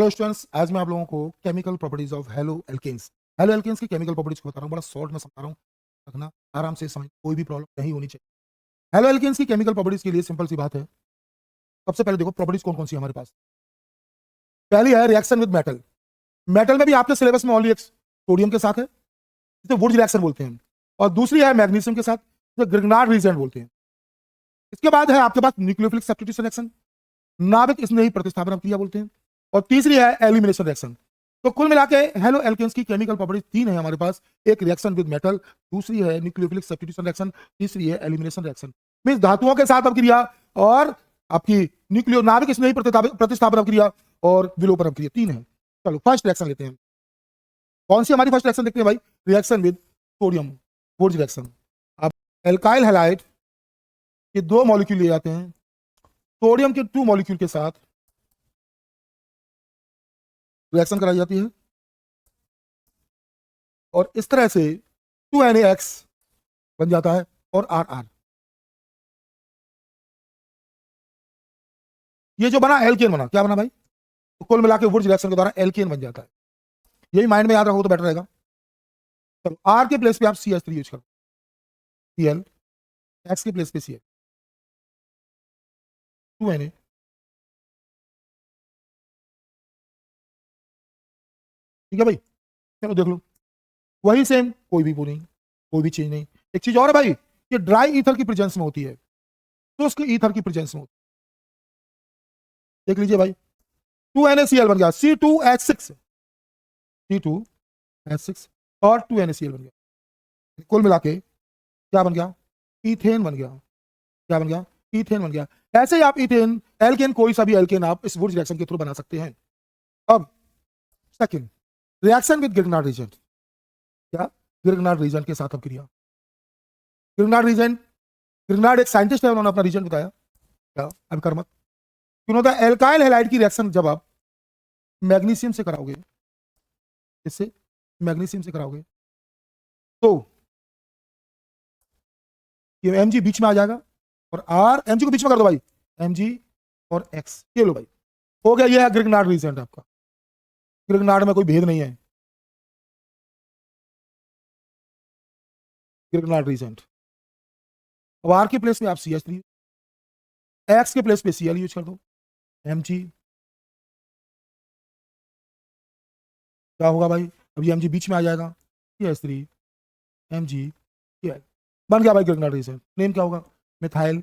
Hello students, आज मैं आप लोगों को chemical properties of haloalkanes की केमिकल प्रॉपर्टीज को बता रहा हूँ। बड़ा शॉर्ट में समझा रहा हूँ, रखना आराम से समझ, कोई भी प्रॉब्लम नहीं होनी चाहिए। हेलो एल्केन्स की केमिकल प्रॉपर्टीज के लिए सिंपल सी बात है। सबसे पहले देखो प्रॉपर्टीज कौन कौन सी है हमारे पास। पहली है रिएक्शन विद मेटल। मेटल में भी आपके सिलेबस में ओनली एक सोडियम के साथ है, जिसे वुड्स रिएक्शन बोलते हैं, और दूसरी है मैग्नीशियम के साथ, जिसे ग्रिग्नार्ड रिएजेंट बोलते हैं। इसके बाद है आपके पास न्यूक्लियोफिलिक सब्स्टिट्यूशन रिएक्शन, नाभिक स्नेही प्रतिस्थापन क्रिया बोलते हैं, और तीसरी है एलिमिनेशन रिएक्शन। तो कुल मिला के हेलो एल्केन्स की केमिकल प्रॉपर्टीज तीन है हमारे पास। एक रिएक्शन विद मेटल, दूसरी है न्यूक्लियोफिलिक सब्स्टिट्यूशन रिएक्शन, तीसरी है एलिमिनेशन रिएक्शन। मींस धातुओं के साथ अपक्रिया, और आपकी न्यूक्लियो नाभिक स्नेही प्रतिस्थापन अपक्रिया, और विलोपन अपक्रिया, तीन है। चलो फर्स्ट रिएक्शन लेते हैं। कौन सी हमारी फर्स्ट रिएक्शन देखते हैं भाई? Reaction with sodium, Wurtz reaction. अब एल्काइल हैलाइड के दो मॉलिक्यूल लिए जाते हैं, सोडियम के 2 मॉलिक्यूल के साथ रिएक्शन कराई जाती है, और इस तरह से 2NaX बन जाता है और RR। ये जो बना एल्केन बना, क्या बना भाई? तो कुल मिला के वुड्स रिएक्शन के द्वारा एल्केन बन जाता है। यही माइंड में याद रखो तो बेटर रहेगा। चलो R के प्लेस पे आप CH3 यूज करो, Cl, X के प्लेस पे Cl, 2Na, ठीक है भाई। चलो देख लो, वही सेम, कोई भी वो नहीं, कोई भी चेंज नहीं। एक चीज और है भाई, ये ड्राई ईथर की प्रेजेंस में होती है, तो उसके ईथर की प्रेजेंस में होती है। देख लीजिए भाई, 2NaCl बन गया, C2H6, C2H6 और 2NaCl बन गया। कुल मिला के क्या बन गया? ईथेन बन गया। क्या बन गया? ईथेन बन गया। ऐसे ही आप ईथेन एल्केन, कोई सा भी एल्केन आप इस वुड्स रिएक्शन के थ्रू बना सकते हैं। अब second, reaction with Grignard reagent. क्या? ग्रिग्नार्ड रिएजेंट के साथ अपक्रिया। ग्रिग्नार्ड रिएजेंट, ग्रिग्नार्ड एक साइंटिस्ट है, उन्होंने अपना रिएजेंट बताया। क्या? अब कर मत। उन्होंने एल्काइल हैलाइड की रिएक्शन जब आप मैग्नीशियम से कराओगे, इससे मैग्नीशियम से कराओगे, तो ये Mg बीच में आ जाएगा, और R, Mg को बीच में कर दो भाई, Mg और X, ये लो भाई, हो गया। ये है ग्रिग्नार्ड रिएजेंट आपका। ग्रिग्नार्ड में कोई भेद नहीं है, ग्रिग्नार्ड रिएजेंट। अब R के प्लेस पे आप CH3, X के प्लेस पे Cl यूज कर दो, Mg, क्या होगा भाई? अब ये Mg बीच में आ जाएगा, CH3 Mg Cl, बन गया भाई ग्रिग्नार्ड रिएजेंट। नेम क्या होगा? मिथाइल।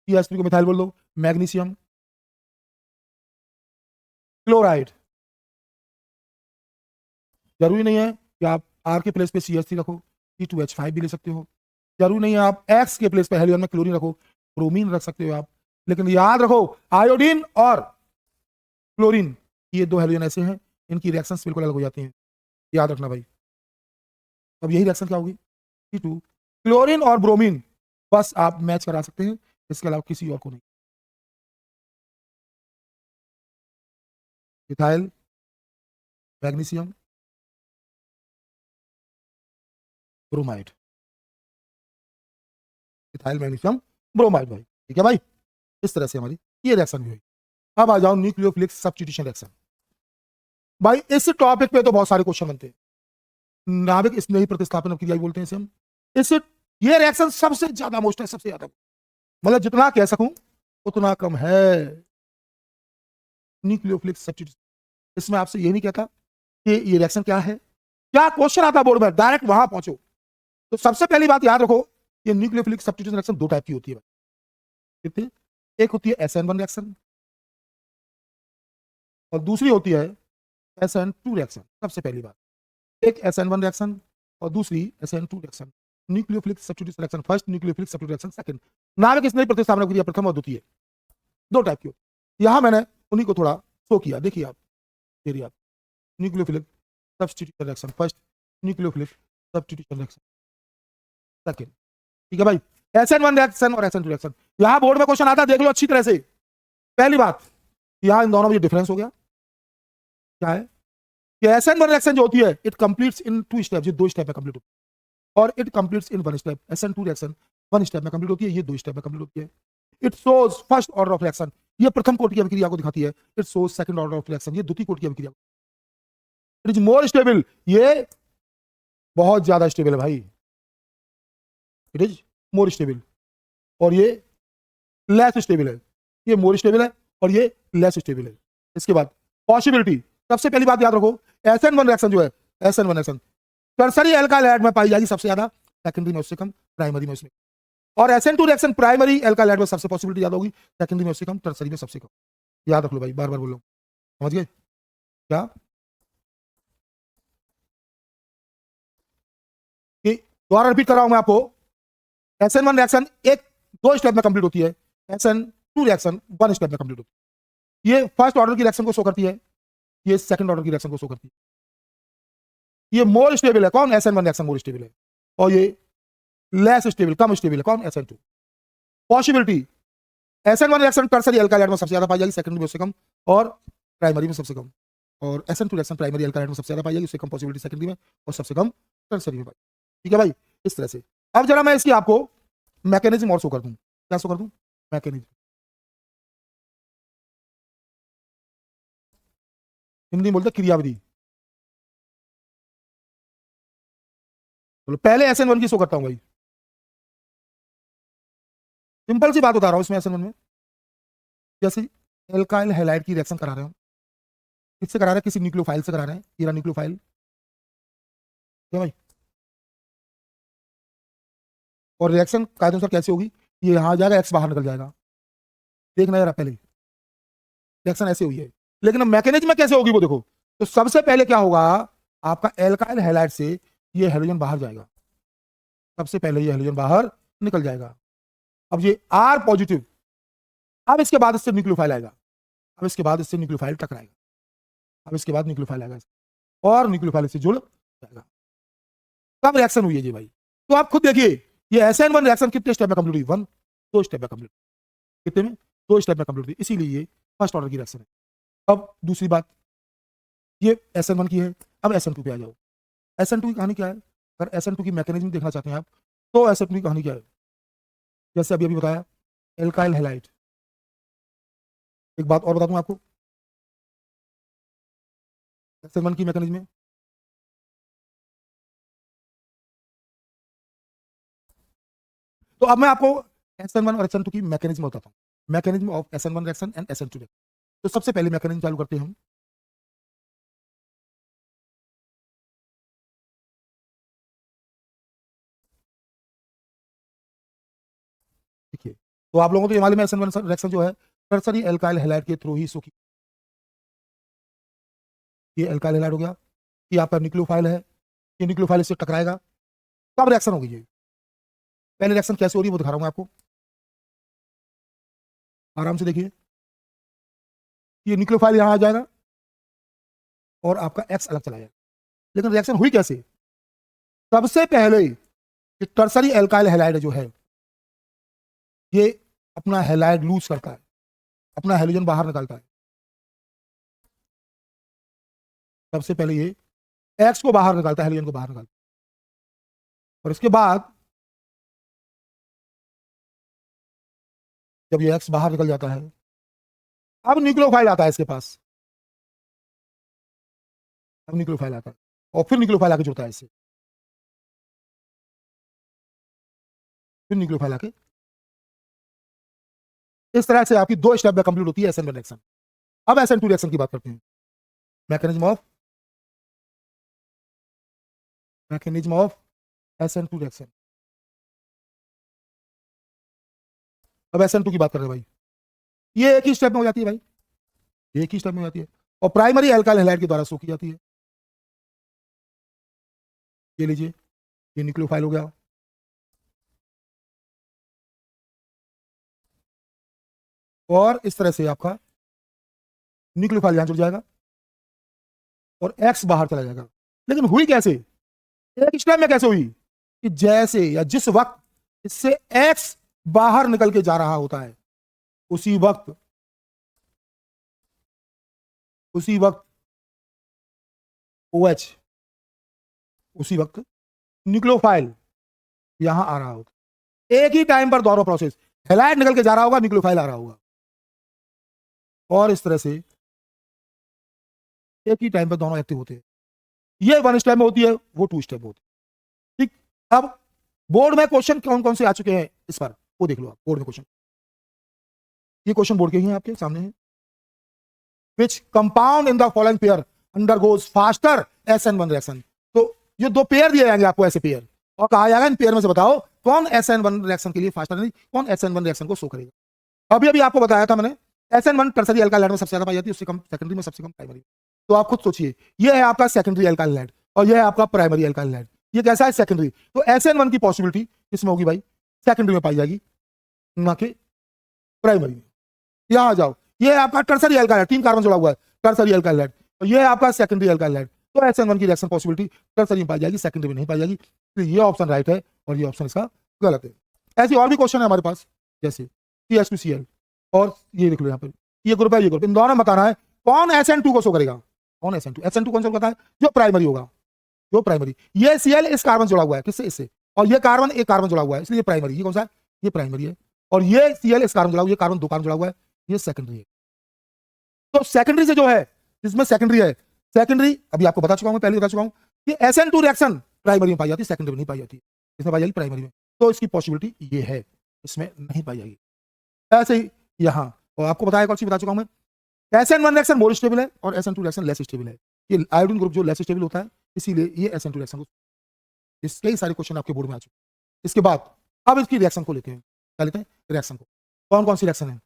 CH3 को मिथाइल बोल दो, मैग्नीशियम क्लोराइड। जरूरी नहीं है कि आप R के प्लेस पे CH3 रखो, C2H5 भी ले सकते हो। जरूरी नहीं है आप X के प्लेस पे हेलियम में क्लोरीन रखो, ब्रोमीन रख सकते हो आप। लेकिन याद रखो, आयोडीन और क्लोरीन, ये दो हेलोजन ऐसे हैं, इनकी रिएक्शंस बिल्कुल अलग हो जाती हैं, याद रखना भाई। अब यही रिएक्शन क्या होगी? C2, क्लोरीन और ब्रोमीन, बस आप मैच करा सकते हैं, इसके अलावा किसी और को नहीं। Methyl, magnesium, bromide, methyl magnesium bromide भाई, ठीक है भाई। इस तरह से हमारी ये रिएक्शन भी हुई। अब आ जाओ न्यूक्लियोफिलिक सब्स्टिट्यूशन रिएक्शन। भाई इस टॉपिक पे तो बहुत सारे क्वेश्चन बनते हैं। नाभिक स्नेही प्रतिस्थापन क्रिया बोलते हैं इसे हम। इस ये रिएक्शन सबसे ज्यादा मोस्ट है, सबसे ज्यादा, मतलब जितना कह सकूं उतना कम है। न्यूक्लियोफिलिक सब्स्टिट्यूशन, इसमें आपसे ये नहीं कहता कि ये रिएक्शन क्या है, क्या क्वेश्चन आता बोर्ड में, डायरेक्ट वहां पहुंचो। तो सबसे पहली बात याद रखो, ये न्यूक्लियोफिलिक सब्स्टिट्यूशन रिएक्शन दो टाइप की होती है। कितनी? एक होती है SN1 रिएक्शन, और दूसरी होती है SN2 रिएक्शन। सबसे पहली बात, एक SN1 रिएक्शन और दूसरी SN2 reaction. Nucleophilic substitution reaction first, nucleophilic substitution reaction second. नाभिक स्नेही प्रतिस्थापन क्रिया प्रथम और द्वितीय, दो टाइप की होती है। यहां मैंने उन्हीं को थोड़ा शो किया, देखिए आप, आप nucleophilic substitution reaction first, nucleophilic substitution reaction second, ठीक है भाई। SN1 रिएक्शन और SN2 रिएक्शन, यहां बोर्ड में क्वेश्चन आता है, देख लो अच्छी तरह से। पहली बात, यहां इन दोनों में डिफरेंस हो गया। क्या है कि SN1 रिएक्शन जो होती है, इट कंप्लीट्स इन 2 स्टेप्स, ये 2 स्टेप में कंप्लीट होती है, और it completes in 1 step. SN2 reaction 1 step में कंप्लीट होती है, ये 2 स्टेप में कंप्लीट होती है। It shows first order of reaction, ये प्रथम कोटि की अभिक्रिया को दिखाती है, it shows second order of reaction, ये द्वितीय कोटि की अभिक्रिया, इट इज मोर स्टेबल, ये बहुत ज्यादा स्टेबल है भाई, इट इज मोर स्टेबल, और ये लेस स्टेबल है, ये मोर स्टेबल है और ये लेस स्टेबल है। इसके बाद पॉसिबिलिटी, सबसे पहली बात याद रखो, SN1 रिएक्शन जो है, SN1 reaction tertiary alkyl halide में पाई जाएगी सबसे ज्यादा, सेकेंडरी में उससे कम, प्राइमरी में उसमें, और SN2 reaction primary alkyl halide में सबसे पॉसिबिलिटी ज्यादा होगी, सेकेंडरी में उससे कम, टर्सरी में सबसे कम। याद रख लो भाई, बार बार बोल रहा हूं, समझ गए क्या? दोबारा रिपीट कर रहा हूं मैं आपको, SN1 रिएक्शन दो स्टेप में कंप्लीट होती है, SN2 रिएक्शन 1 स्टेप में कंप्लीट होती है। ये फर्स्ट ऑर्डर की रिएक्शन को शो करती है, ये सेकंड ऑर्डर की रिएक्शन को शो करती है। ये मोर स्टेबल है, कौन? SN1 रिएक्शन मोर स्टेबल है, और ये लेस स्टेबल, कम स्टेबल है, कौन? SN2। Possibility, SN1 reaction tertiary alkyl में सबसे ज्यादा पाई जाएगी, सेकेंडरी में उससे कम, और प्राइमरी में सबसे कम, और SN2 रिएक्शन प्राइमरी एल्काइल में सबसे ज्यादा पाई जाएगी, उससे कम पॉसिबिलिटी सेकेंडरी में, और सबसे कम टर्सरी में पाई। ठीक है भाई, इस तरह से। अब जरा मैं इसकी आपको मैकेनिज्म और शो कर दूं, क्या शो कर दूं? मैकेनिज्म, हिंदी में बोलते क्रियाविधि। चलो पहले SN1 की शो करता हूं भाई, सिंपल सी बात बता रहा हूं इसमें। SN1 में जैसे एल्काइल हैलाइड की रिएक्शन करा रहे हो, किससे करा रहे हैं? किसी न्यूक्लियोफाइल से करा रहे हैं, ये न्यूक्लियोफाइल, क्या भाई? और रिएक्शन कायदे अनुसार कैसे होगी? ये यहां आ जाएगा, एक्स बाहर निकल जाएगा, देखना जरा, पहले रिएक्शन ऐसे हुई है, लेकिन मैकेनिज्म में कैसे होगी वो देखो। तो सबसे पहले क्या होगा, आपका एल्काइल हैलाइड से ये हाइड्रोजन बाहर जाएगा, सबसे पहले ये हाइड्रोजन बाहर निकल जाएगा। अब ये R पॉजिटिव, अब इसके बाद इससे न्यूक्लियोफाइल आएगा, अब इसके बाद इससे न्यूक्लियोफाइल टकराएगा, अब इसके बाद न्यूक्लियोफाइल आएगा, और न्यूक्लियोफाइल से जुड़ जाएगा। कब रिएक्शन हुई है जी भाई? तो आप खुद देखिए, ये SN1 रिएक्शन कितने स्टेप में कंप्लीट हुई? 1, 2 स्टेप में कंप्लीट, कितने में? 2 स्टेप में कंप्लीट हुई, इसीलिए ये फर्स्ट ऑर्डर की रिएक्शन है। अब दूसरी बात, ये SN1 की है, अब SN2 पे आ जाओ। SN2 की कहानी क्या है? अगर SN2 की मैकेनिज्म देखना चाहते हैं आप, तो SN2 की कहानी क्या है? जैसे अभी अभी बताया, एल्काइल हैलाइड। एक बात और बता दूं आपको, SN1 की मैकेनिज्म में तो अब मैं आपको SN1 और SN2 की मैकेनिज्म बताता हूँ, mechanism of SN1 reaction and SN2 reaction. तो सबसे पहले मैकेनिज्म चालू करते हैं हम। देखिए, तो आप लोगों को तो ये मालूम है SN1 रिएक्शन जो है टर्सरी एल्काइल हैलाइड के थ्रू ही शो की। ये एल्काइल हैलाइड हो गया, ये आपका न्यूक्लियोफाइल है, ये न्यूक्लियोफाइल इससे टकराएगा, तब रिएक्शन होगी। ये पहले रिएक्शन कैसे हो रही है वो दिखा रहा हूं आपको, आराम से देखिए। ये न्यूक्लियोफाइल यहां आ जाएगा और आपका एक्स अलग चला जाएगा, लेकिन रिएक्शन हुई कैसे? सबसे पहले टर्सरी एल्काइल हैलाइड जो है, ये अपना हैलाइड लूज करता है, अपना हाइड्रोजन बाहर निकालता है। सबसे पहले ये एक्स को बाहर निकालता है, हाइड्रोजन को बाहर निकालता है, और इसके बाद जब ये एक्स बाहर निकल जाता है, अब न्यूक्लियोफाइल आता है इसके पास, अब न्यूक्लियोफाइल आता है और फिर न्यूक्लियोफाइल आके जुड़ता है इससे, फिर न्यूक्लियोफाइल आके, इस तरह से आपकी 2 स्टेप में कंप्लीट होती है SN1 रिएक्शन। अब SN2 रिएक्शन की बात करते हैं, मैकेनिज्म ऑफ SN2 रिएक्शन। अब SN2 की बात कर रहे हैं भाई, ये एक ही स्टेप में हो जाती है भाई, एक ही स्टेप में हो जाती है, और प्राइमरी एल्काइल हैलाइड के द्वारा शो की जाती है। ये लीजिए, ये न्यूक्लियोफाइल हो गया, और इस तरह से आपका न्यूक्लियोफाइल यहां जुड़ जाएगा और एक्स बाहर चला जाएगा। लेकिन हुई कैसे? एक स्टेप में कैसे हुई कि जैसे या जिस वक्त इससे एक्स बाहर निकल के जा रहा होता है, उसी वक्त OH, उसी वक्त न्यूक्लियोफाइल यहां आ रहा होगा। एक ही टाइम पर दोनों प्रोसेस, हैलाइड निकल के जा रहा होगा, न्यूक्लियोफाइल आ रहा होगा। और इस तरह से एक ही टाइम पर दोनों एक्टिव होते हैं। ये 1 स्टेप में होती है, वो 2 स्टेप में होती है। ठीक, अब बोर्ड में क्वेश्चन कौन कौन से आ चुके हैं इस पर वो देख लो आप। बोर्ड में क्वेश्चन, ये क्वेश्चन बोर्ड के ही हैं, आपके सामने है। Which compound in the following pair undergoes faster SN1 reaction. तो ये दो पेयर दिए जाएंगे आपको, ऐसे पेयर, और कहा जाएगा इन पेयर में से बताओ कौन SN1 रिएक्शन के लिए फास्टर नहीं, कौन SN1 रिएक्शन को शो करेगा। अभी अभी आपको बताया था मैंने, SN1 टर्सरी एल्काइल में सबसे ज्यादा पाई जाती है, उससे कम सेकेंडरी में, सबसे कम प्राइमरी। तो आप खुद सोचिए, ये है आपका सेकेंडरी एल्काइल हैलाइड और ये है आपका प्राइमरी एल्काइल हैलाइड। ये कैसा है? सेकेंडरी। तो SN1 की पॉसिबिलिटी इसमें होगी भाई, सेकेंडरी में पाई जाएगी, ना कि प्राइमरी में। यहां आ जाओ, ये है आपका टर्सरी एल्काइल, 3 कार्बन जुड़ा हुआ है, टर्सरी एल्काइल हैलाइड, और ये है आपका सेकेंडरी एल्काइल हैलाइड। तो SN1 की रिएक्शन पॉसिबिलिटी टर्सरी में पाई जाएगी, सेकेंडरी में नहीं पाई जाएगी। तो ये ऑप्शन राइट है और ये ऑप्शन इसका गलत है। ऐसी और भी क्वेश्चन है हमारे पास, जैसे CH2Cl, और ये लिख लो यहाँ पर, ये ग्रुप है, ये ग्रुप, इन दोनों में बताना है कौन SN2 को शो करेगा, कौन SN2 कौन सा होता है? जो प्राइमरी होगा, जो प्राइमरी। ये Cl इस कार्बन जुड़ा हुआ है, किससे? इससे, और ये कार्बन एक कार्बन जुड़ा हुआ है, इसलिए प्राइमरी। ये कौन सा है? ये प्राइमरी है। और ये Cl इस कार्बन जुड़ा हुआ है, ये कार्बन 2 कार्बन जुड़ा हुआ है, ये सेकेंडरी है। तो सेकेंडरी से जो है, इसमें सेकेंडरी है, सेकेंडरी अभी आपको बता चुका हूं, पहले बता चुका हूं कि SN2 रिएक्शन प्राइमरी में पाई जाती है, सेकेंडरी में नहीं पाई जाती, इसमें पाई जाएगी प्राइमरी में। तो इसकी पॉसिबिलिटी ये है, इसमें नहीं पाई जाएगी। ऐसे ही यहां, और आपको बताया, कौन सी बता चुका हूं मैं, SN1 रिएक्शन मोर स्टेबल है और SN2 रिएक्शन लेस स्टेबल है। ये आयोडीन ग्रुप जो लेस स्टेबल होता है, इसीलिए ये SN2 रिएक्शन को, इस कई सारे क्वेश्चन आपके बोर्ड में आ चुके हैं। इसके बाद अब इसकी रिएक्शन को लेते हैं, क्या लेते हैं? रिएक्शन को। कौन कौन सी रिएक्शन है,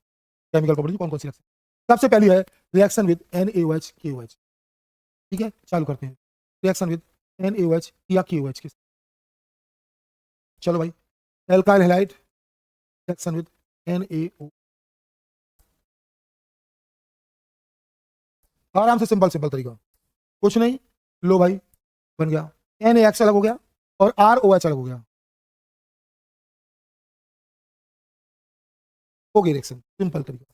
केमिकल प्रॉपर्टी कौन कौन सी रिएक्शन? सबसे पहली है रिएक्शन विद NaOH KOH। ठीक है, चालू करते हैं। रिएक्शन विद NaOH या KOH के, चलो भाई, alkyl halide reaction with NaO, आराम से, सिंपल सिंपल तरीका, कुछ नहीं। लो भाई, बन गया, NaX अलग हो गया और ROH अलग हो गया, हो गई रिएक्शन, सिंपल तरीका,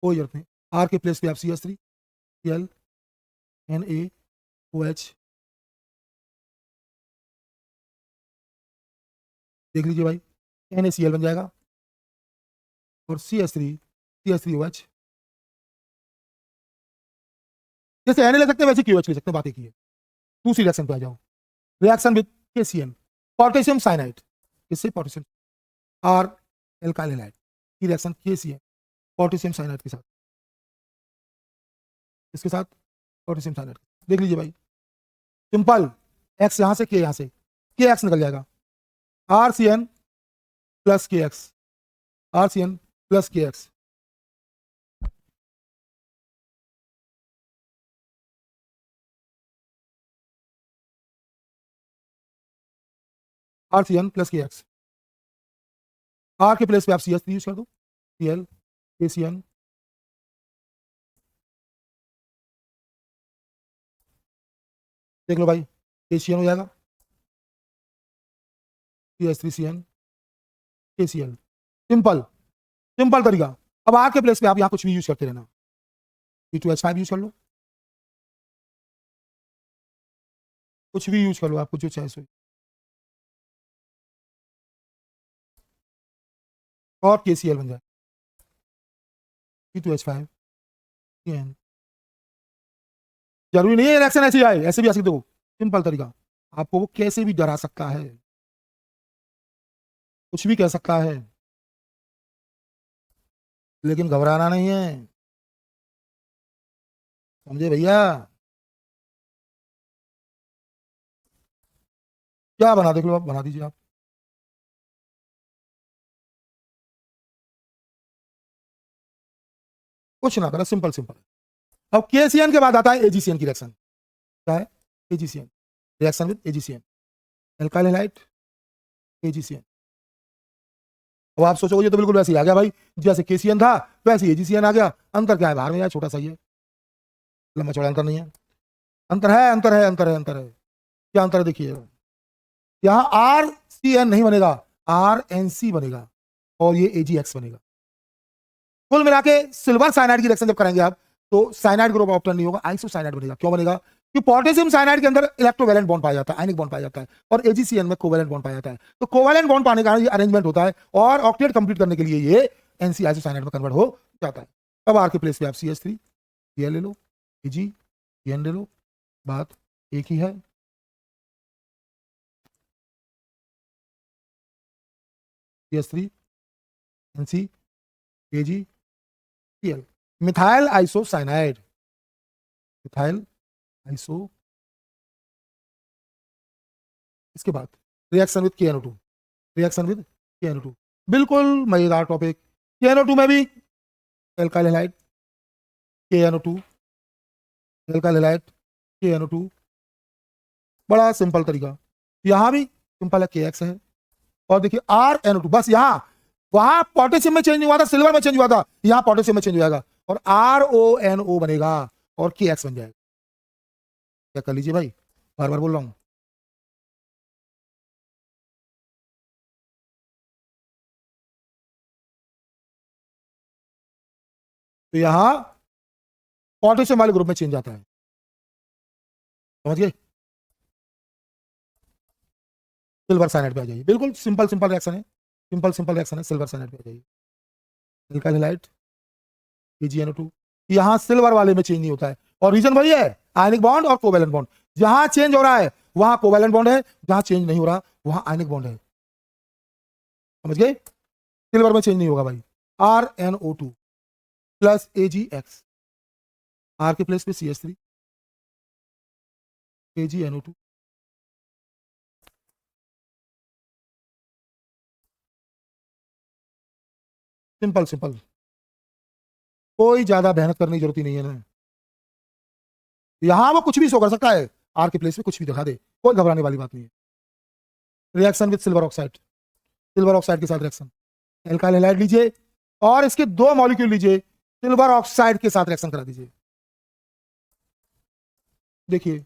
कोई जरूरत नहीं। R के प्लेस पे आप CH3 Cl NaOH देख लीजिए भाई, NaCl बन जाएगा और CH3OH, जैसे Na ले सकते हैं वैसे KOH ले सकते हैं, बात एक ही है। दूसरी रिएक्शन पे आ जाओ, reaction with KCN, potassium cyanide, किससे? पोटेशियम, R एल्काइल हैलाइड की रिएक्शन KCN पोटेशियम साइनाइड के साथ, इसके साथ पोटेशियम साइनाइड, देख लीजिए भाई, सिंपल, X यहां से, K यहां से, KX निकल जाएगा, RCN plus KX, RCN plus KX, RCN plus KX, R के प्लेस पे आप CH3 यूज कर दो, Cl KCN, देख लो भाई, KCN हो जाएगा, CH3CN KCl, सिंपल सिंपल तरीका। अब R के प्लेस पे आप यहाँ कुछ भी यूज करते रहना, C2H5 यूज कर लो, कुछ भी यूज कर लो, आपको जो चाहे सो, और KCl बन जाए, C2H5 CN। जरूरी नहीं है रिएक्शन ऐसे आए, ऐसे भी आ सकते हो, सिंपल तरीका। आपको वो कैसे भी डरा सकता है, कुछ भी कह सकता है, लेकिन घबराना नहीं है, समझे भैया? क्या बना, देख लो आप, बना दीजिए आप, कुछ ना करो, सिंपल सिंपल। अब KCN के बाद आता है AgCN की रिएक्शन, क्या है? AgCN, reaction with AgCN, alkyl halide AgCN। अब आप सोचोगे ये तो बिल्कुल वैसे ही आ गया भाई, जैसे KCN था वैसे AgCN आ गया, अंतर क्या है? बाहर में यार छोटा सा ही है, लंबा चौड़ा अंतर नहीं है, अंतर है, अंतर है, अंतर है, अंतर है। क्या अंतर है? देखिए, यहाँ RCN नहीं बनेगा, RNC बनेगा और ये AgX बनेगा। कुल मिला के सिल्वर साइनाइड की रिएक्शन जब करेंगे आप, तो साइनाइड ग्रुप ऑप्शन नहीं होगा, आइसोसाइनाइड बनेगा। क्यों बनेगा? कि पोटेशियम साइनाइड के अंदर इलेक्ट्रोवैलेंट बॉन्ड पाया जाता है, आयनिक बॉन्ड पाया जाता है, और AgCN में कोवैलेंट बॉन्ड पाया जाता है। तो कोवैलेंट बॉन्ड पाने का ये अरेंजमेंट होता है और ऑक्टेट कंप्लीट करने के लिए ये NC आइसोसाइनाइड में कन्वर्ट हो जाता है। अब आर के प्लेस पे आप CH3 Cl ले लो, Ag Cn ले लो, बात एक ही है। CH3 NC Ag Cl, methyl isocyanide, methyl iso. इसके बाद reaction with KNO2, reaction with KNO2, बिल्कुल मजेदार टॉपिक। KNO2 में भी alkyl halide KNO2, alkyl halide KNO2, बड़ा सिंपल तरीका। यहां भी सिंपल है, KX है, और देखिए RNO2, बस यहां वहां पोटेशियम में चेंज नहीं हुआ था, सिल्वर में चेंज हुआ था, यहां पोटेशियम में चेंज हो जाएगा और RONO बनेगा और KX बन जाएगा। क्या कर लीजिए भाई, बार बार बोल रहा हूं। तो यहां पोटेशियम वाले ग्रुप में चेंज आता है, समझ गए? सिल्वर साइनाइड पे आ जाइए, बिल्कुल सिंपल सिंपल रिएक्शन है, सिंपल रिएक्शन है, सिल्वर साइनाइड पे आ जाइए। एल्काइल हैलाइड AgNO2, यहां सिल्वर वाले में चेंज नहीं होता है और रीजन वही है, आयनिक बॉन्ड और कोवैलेंट बॉन्ड। जहां चेंज हो रहा है वहां कोवैलेंट बॉन्ड है, जहां चेंज नहीं हो रहा वहां आयनिक बॉन्ड है, समझ गए? सिल्वर में चेंज नहीं होगा भाई। RNO2 प्लस AgX, आर के प्लेस पे CH3 AgNO2, सिंपल सिंपल, कोई ज्यादा मेहनत करने की जरूरत ही नहीं है ना। यहां वो कुछ भी शो कर सकता है, आर के प्लेस पे कुछ भी दिखा दे, कोई घबराने वाली बात नहीं है। Reaction with silver oxide, silver oxide के साथ रिएक्शन, एल्काइल हैलाइड लीजिए और इसके 2 मॉलिक्यूल लीजिए, सिल्वर ऑक्साइड के साथ रिएक्शन करा दीजिए। देखिए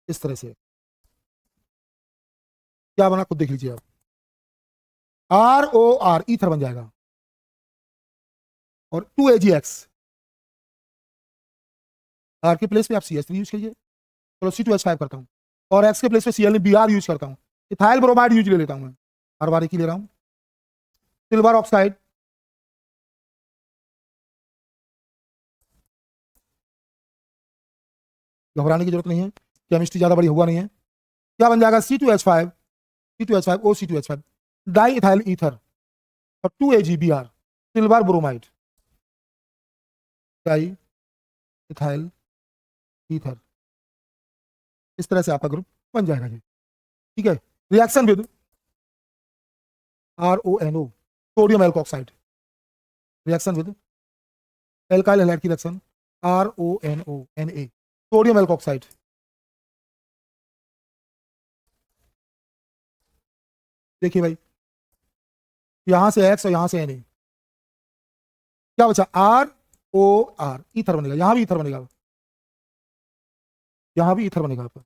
इस तरह से क्या बना, खुद देख लीजिए आप। ROR ईथर बन जाएगा और 2AgX, आर के प्लेस पे आप CH3 यूज कीजिए, चलो C2H5 करता हूं और X के प्लेस पे Cl Br यूज करता हूं, इथाइल ब्रोमाइड यूज ले लेता हूं मैं, हर बार एक ही ले रहा हूं। सिल्वर ऑक्साइड, घबराने की जरूरत नहीं है, केमिस्ट्री ज्यादा बड़ी हुआ नहीं है। क्या बन जाएगा, C2H5 C2H5 O, di ethyl ether और 2AgBr, silver bromide, di ethyl ether, इस तरह से आपका ग्रुप बन जाएगा जी, ठीक है। Reaction with RONO, sodium alkoxide, reaction with alkyl halide की reaction RONO Na, sodium alkoxide, देखिए भाई यहां से X और यहां से Na, क्या बचा, ROR, ईथर बनेगा, यहां भी ईथर बनेगा, यहां भी ईथर बनेगा आपका।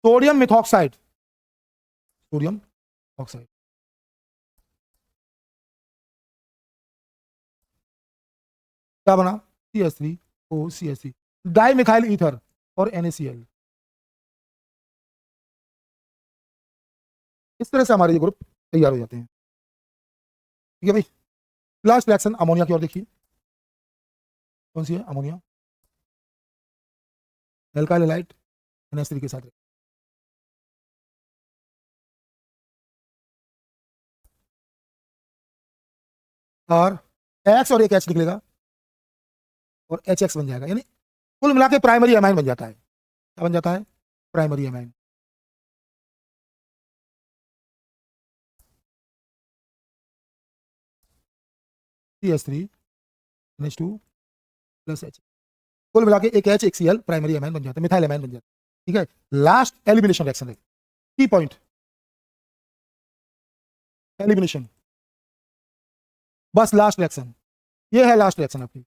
सोडियम मिथॉक्साइड, सोडियम ऑक्साइड, क्या बना, CH3O, डाई मिथाइल ईथर और NaCl। इस तरह से हमारे ये ग्रुप तैयार हो जाते हैं, ठीक है भाई। लास्ट रिएक्शन अमोनिया की ओर देखिए, कौन सी है, अमोनिया, एल्काइल हैलाइड NH3 के साथ, और X और एक H निकलेगा और HX बन जाएगा, यानी कुल मिला के प्राइमरी एमाइन बन जाता है। क्या बन जाता है, primary amine. CH3 NH2 plus H, कुल मिला के एक H एक Cl प्राइमरी एमाइन बन जाता है, मिथाइल एमाइन बन जाता है, ठीक है। लास्ट एलिमिनेशन रिएक्शन है, की पॉइंट, एलिमिनेशन, बस लास्ट रिएक्शन, ये है लास्ट रिएक्शन आपकी।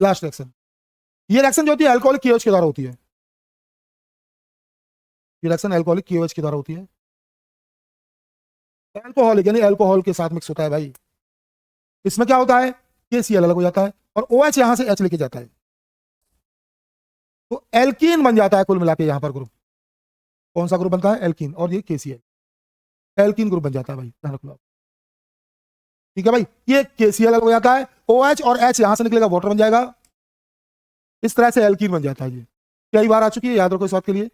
लास्ट रिएक्शन, ये रिएक्शन जो होती है अल्कोहलिक KOH के द्वारा होती है, ये रिएक्शन अल्कोहलिक KOH के द्वारा होती है। अल्कोहलिक यानी अल्कोहल के साथ मिक्स होता है भाई। इसमें क्या होता है, KCl अलग हो जाता है और OH यहां से H लेके जाता है, तो एल्कीन बन जाता है कुल मिला के यहां पर ग्रुप। कौन सा ग्रुप बनता है? एल्कीन। और ये KCl, एल्कीन ग्रुप बन जाता है भाई, ध्यान रख लो आप। ठीक है भाई, ये KCl हो जाता है, OH और H यहां से निकलेगा, वाटर बन जाएगा। इस तरह से एल्कीन बन जाता है। ये कई बार आ चुकी है, याद रखो इस बात के लिए।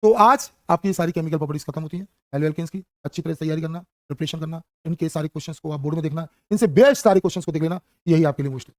तो आज आपकी ये सारी केमिकल प्रॉपर्टीज खत्म होती हैं हेलो एल्केन्स की। अच्छी तरह से तैयारी करना, प्रिपरेशन करना, इनके सारे क्वेश्चंस को आप बोर्ड में देखना, इनसे बेस्ट सारे क्वेश्चंस को देख लेना, यही आपके लिए मुश्किल।